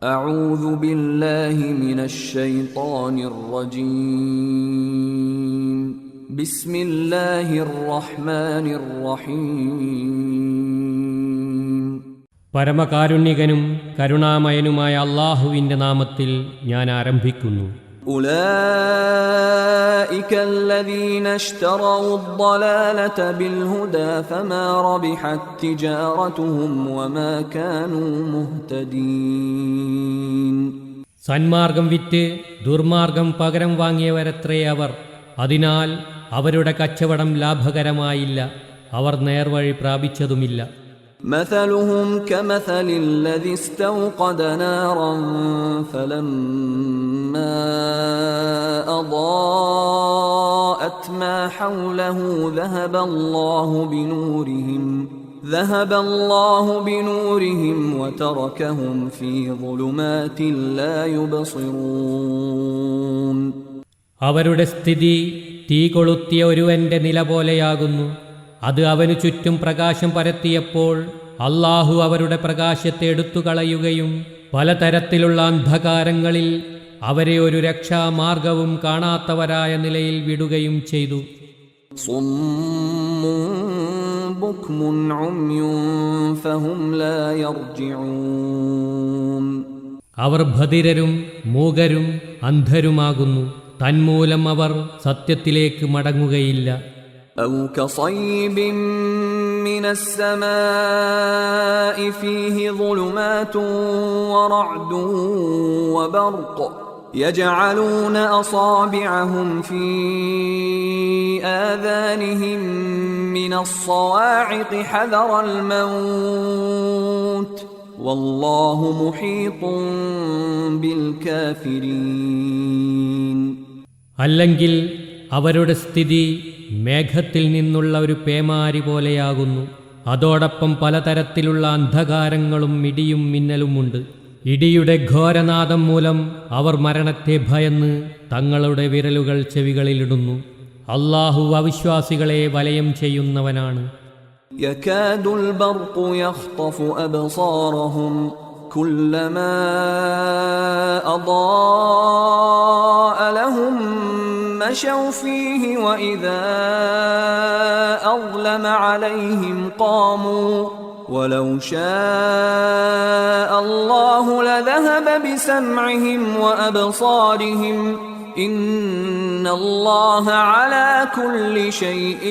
أعوذ بالله من الشيطان الرجيم بسم الله الرحمن الرحيم പരമകാരുണ്യകനും കരുണാമയനുമായ അല്ലാഹുവിന്റെ നാമത്തിൽ ഞാൻ ആരംഭിക്കുന്നു. أولئك الذين اشتروا الضلالة بالهدى فما ربحت تجارتهم وما كانوا مهتدين. സന്മാർഗം വിറ്റ് ദുർമാർഗം പകരം വാങ്ങിയവരത്രേ അവർ. അതിനാൽ അവരുടെ കച്ചവടം ലാഭകരമായില്ല, അവർ നേർവഴി പ്രാപിച്ചതുമില്ല. مثلهم كمثل الذي استوقد نارا فلما أضاءت ما حوله ذهب الله بنورهم وتركهم في ظلمات لا يبصرون. അവരുടെ സ്ഥിതി തീ കൊളുത്തിയ ഒരുവന്റെ നില പോലെയാകുന്നു. അത് അവനു ചുറ്റും പ്രകാശം പരത്തിയപ്പോൾ അല്ലാഹു അവരുടെ പ്രകാശത്തെ എടുത്തുകളയുകയും പലതരത്തിലുള്ള അന്ധകാരങ്ങളിൽ അവരെ ഒരു രക്ഷാമാർഗവും കാണാത്തവരായ നിലയിൽ വിടുകയും ചെയ്തു. അവർ ബധിരരും മൂകരും അന്ധരുമാകുന്നു. തന്മൂലം അവർ സത്യത്തിലേക്ക് മടങ്ങുകയില്ല. أو كصيب من السماء فيه ظلمات ورعد وبرق يجعلون أصابعهم في آذانهم من الصواعق حذر الموت والله محيط بالكافرين. അല്ലെങ്കിൽ അവരുടെ സ്ഥിതി മേഘത്തിൽ നിന്നുള്ള ഒരു പേമാരി പോലെയാകുന്നു. അതോടൊപ്പം പലതരത്തിലുള്ള അന്ധകാരങ്ങളും ഇടിയും മിന്നലുമുണ്ട്. ഇടിയുടെ ഘോരനാദം മൂലം അവർ മരണത്തെ ഭയന്ന് തങ്ങളുടെ വിരലുകൾ ചെവികളിലിടുന്നു. അല്ലാഹു അവിശ്വാസികളെ വലയം ചെയ്യുന്നവനാണ്. يكاد البرق يخطف أبصارهم كلما أضاء لهم مشوا فيه وإذا أظلم عليهم قاموا ولو شاء الله لذهب بسمعهم وأبصارهم إن الله على كل شيء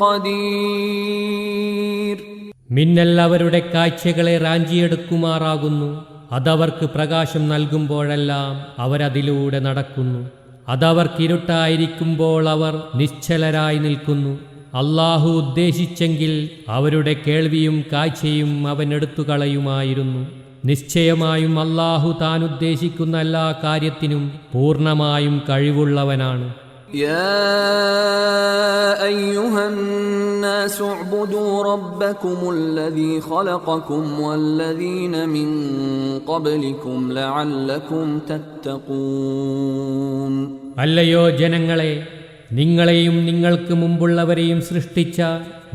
قدير. മിന്നൽ അവരുടെ കാഴ്ചകളെ റാഞ്ചിയെടുക്കുമാറാകുന്നു. അതവർക്ക് പ്രകാശം നൽകുമ്പോഴെല്ലാം അവരതിലൂടെ നടക്കുന്നു. അതവർക്കിരുട്ടായിരിക്കുമ്പോൾ അവർ നിശ്ചലരായി നിൽക്കുന്നു. അല്ലാഹു ഉദ്ദേശിച്ചെങ്കിൽ അവരുടെ കേൾവിയും കാഴ്ചയും അവൻ എടുത്തുകളയുമായിരുന്നു. നിശ്ചയമായും അല്ലാഹു താൻ ഉദ്ദേശിക്കുന്ന എല്ലാ കാര്യത്തിനും പൂർണ്ണമായും കഴിവുള്ളവനാണ്. يا أيها الناس اعبدوا ربكم الذي خلقكم والذين من قبلكم لعلكم تتقون. അല്ലയോ ജനങ്ങളെ, നിങ്ങളെയും നിങ്ങൾക്ക് മുമ്പുള്ളവരെയും സൃഷ്ടിച്ച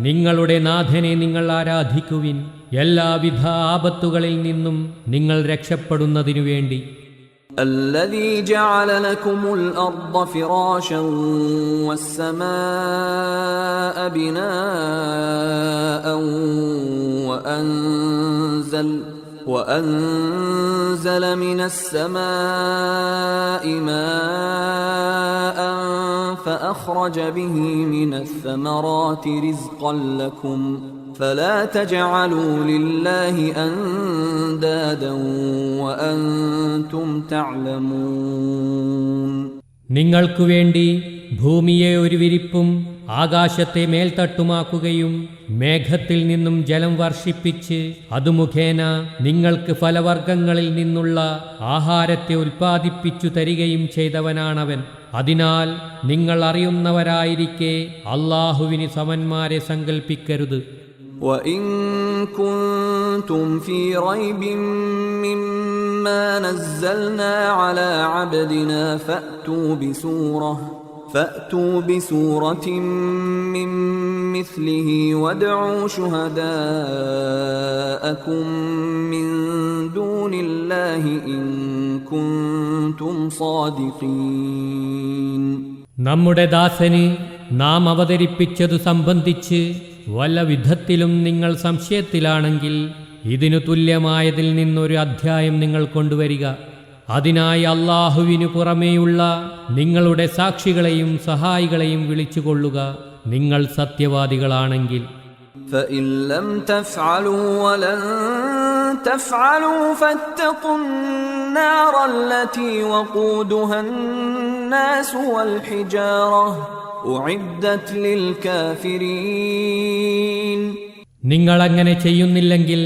നിങ്ങളുടെ നാഥനെ നിങ്ങൾ ആരാധിക്കുവിൻ. എല്ലാവിധ ആപത്തുകളിൽ നിന്നും നിങ്ങൾ രക്ഷപ്പെടുന്നതിനു വേണ്ടി. الذي جعل لكم الأرض فراشا والسماء بناء وأنزل من السماء ماء فأخرج به من الثمرات رزقا لكم فلا تجعلوا لله أندادا وأنتم تعلمون. നിങ്ങൾക്കു വേണ്ടി ഭൂമിയെ ഒരു വിരിപ്പും ആകാശത്തെ മേൽത്തട്ടുമാക്കുകയും മേഘത്തിൽ നിന്നും ജലം വർഷിപ്പിച്ച് അതു മുഖേന നിങ്ങൾക്ക് ഫലവർഗങ്ങളിൽ നിന്നുള്ള ആഹാരത്തെ ഉൽപ്പാദിപ്പിച്ചു തരികയും ചെയ്തവനാണവൻ. അതിനാൽ നിങ്ങൾ അറിയുന്നവരായിരിക്കെ അല്ലാഹുവിന് സമന്മാരെ സങ്കൽപ്പിക്കരുത്. وَإِن كُنتُمْ فِي رَيْبٍ مِّمَّا نَزَّلْنَا عَلَى عَبْدِنَا فَأْتُوا بِسُورَةٍ مِّن مثله وادعوا شهداءكم من دون الله إن كنتم صادقين. നമ്മുടെ ദാസന് നാം അവതരിപ്പിച്ചതു സംബന്ധിച്ച് വല്ല വിധത്തിലും നിങ്ങൾ സംശയത്തിലാണെങ്കിൽ ഇതിനു തുല്യമായതിൽ നിന്നൊരു അധ്യായം നിങ്ങൾ കൊണ്ടുവരിക. അതിനായി അല്ലാഹുവിനു പുറമേയുള്ള നിങ്ങളുടെ സാക്ഷികളെയും സഹായികളെയും വിളിച്ചുകൊള്ളുക, നിങ്ങൾ സത്യവാദികളാണെങ്കിൽ. فإن لم تفعلوا ولن تفعلوا فاتقوا النار التي وقودها الناس والحجارة أعدت للكافرين. നിങ്ങൾ അങ്ങനെ ചെയ്യുന്നില്ലെങ്കിൽ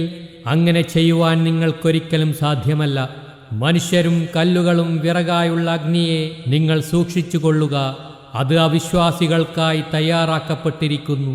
അങ്ങനെ ചെയ്യുവാൻ നിങ്ങൾക്കൊരിക്കലും സാധ്യമല്ല. മനുഷ്യരും കല്ലുകളും വിറകായുള്ള അഗ്നിയെ നിങ്ങൾ സൂക്ഷിച്ചുകൊള്ളുക, അത് അവിശ്വാസികൾക്കായി തയ്യാറാക്കപ്പെട്ടിരിക്കുന്നു.